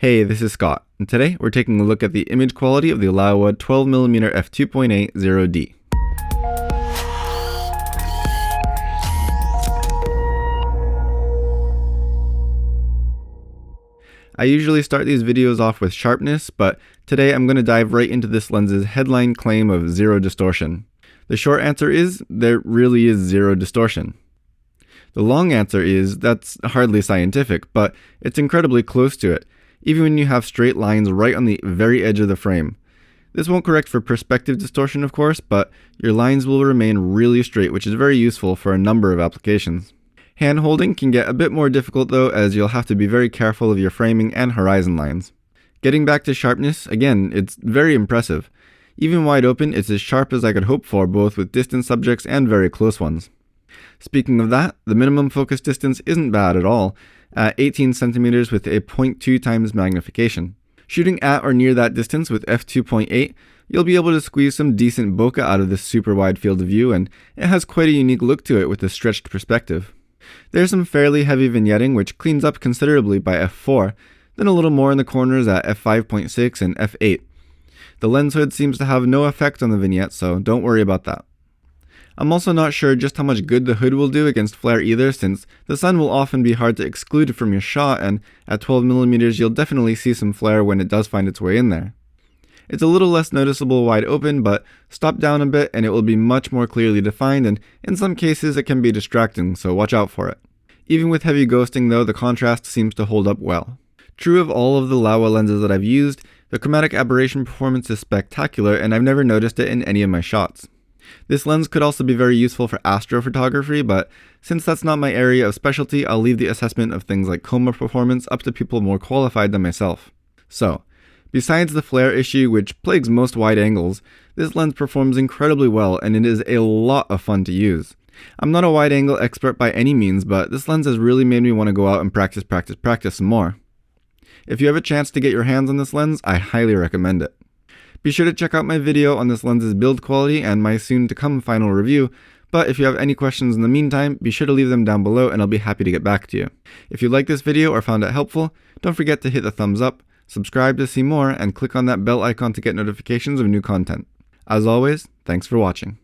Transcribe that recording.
Hey, this is Scott, and today we're taking a look at the image quality of the Laowa 12mm f2.8 0D. I usually start these videos off with sharpness, but today I'm going to dive right into this lens's headline claim of zero distortion. The short answer is, there really is zero distortion. The long answer is, that's hardly scientific, but it's incredibly close to it, even when you have straight lines right on the very edge of the frame. This won't correct for perspective distortion, of course, but your lines will remain really straight, which is very useful for a number of applications. Hand holding can get a bit more difficult though, as you'll have to be very careful of your framing and horizon lines. Getting back to sharpness, again, it's very impressive. Even wide open, it's as sharp as I could hope for, both with distant subjects and very close ones. Speaking of that, the minimum focus distance isn't bad at all, at 18 centimeters with a 0.2 times magnification. Shooting at or near that distance with f2.8, you'll be able to squeeze some decent bokeh out of this super wide field of view, and it has quite a unique look to it with a stretched perspective. There's some fairly heavy vignetting which cleans up considerably by f4, then a little more in the corners at f5.6 and f8. The lens hood seems to have no effect on the vignette, so don't worry about that. I'm also not sure just how much good the hood will do against flare either, since the sun will often be hard to exclude from your shot, and at 12mm you'll definitely see some flare when it does find its way in there. It's a little less noticeable wide open, but stop down a bit and it will be much more clearly defined, and in some cases it can be distracting, so watch out for it. Even with heavy ghosting though, the contrast seems to hold up well. True of all of the Laowa lenses that I've used, the chromatic aberration performance is spectacular, and I've never noticed it in any of my shots. This lens could also be very useful for astrophotography, but since that's not my area of specialty, I'll leave the assessment of things like coma performance up to people more qualified than myself. So, besides the flare issue which plagues most wide angles, this lens performs incredibly well and it is a lot of fun to use. I'm not a wide angle expert by any means, but this lens has really made me want to go out and practice some more. If you have a chance to get your hands on this lens, I highly recommend it. Be sure to check out my video on this lens's build quality and my soon-to-come final review, but if you have any questions in the meantime, be sure to leave them down below and I'll be happy to get back to you. If you liked this video or found it helpful, don't forget to hit the thumbs up, subscribe to see more, and click on that bell icon to get notifications of new content. As always, thanks for watching.